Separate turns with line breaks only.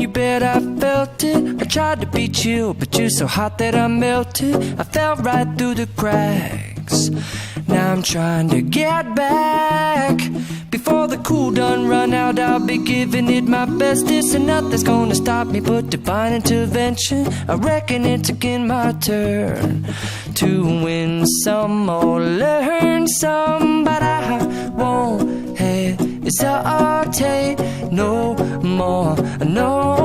you bet I felt it. I tried to be chill, but you're so hot that I melted. I fell right through the cracks. Now I'm trying to get back. Before the cool done run out, I'll be giving it my bestest, and nothing's gonna stop me but divine intervention. I reckon it's again my turn to win some or learn some, but I won't hesitate no more, no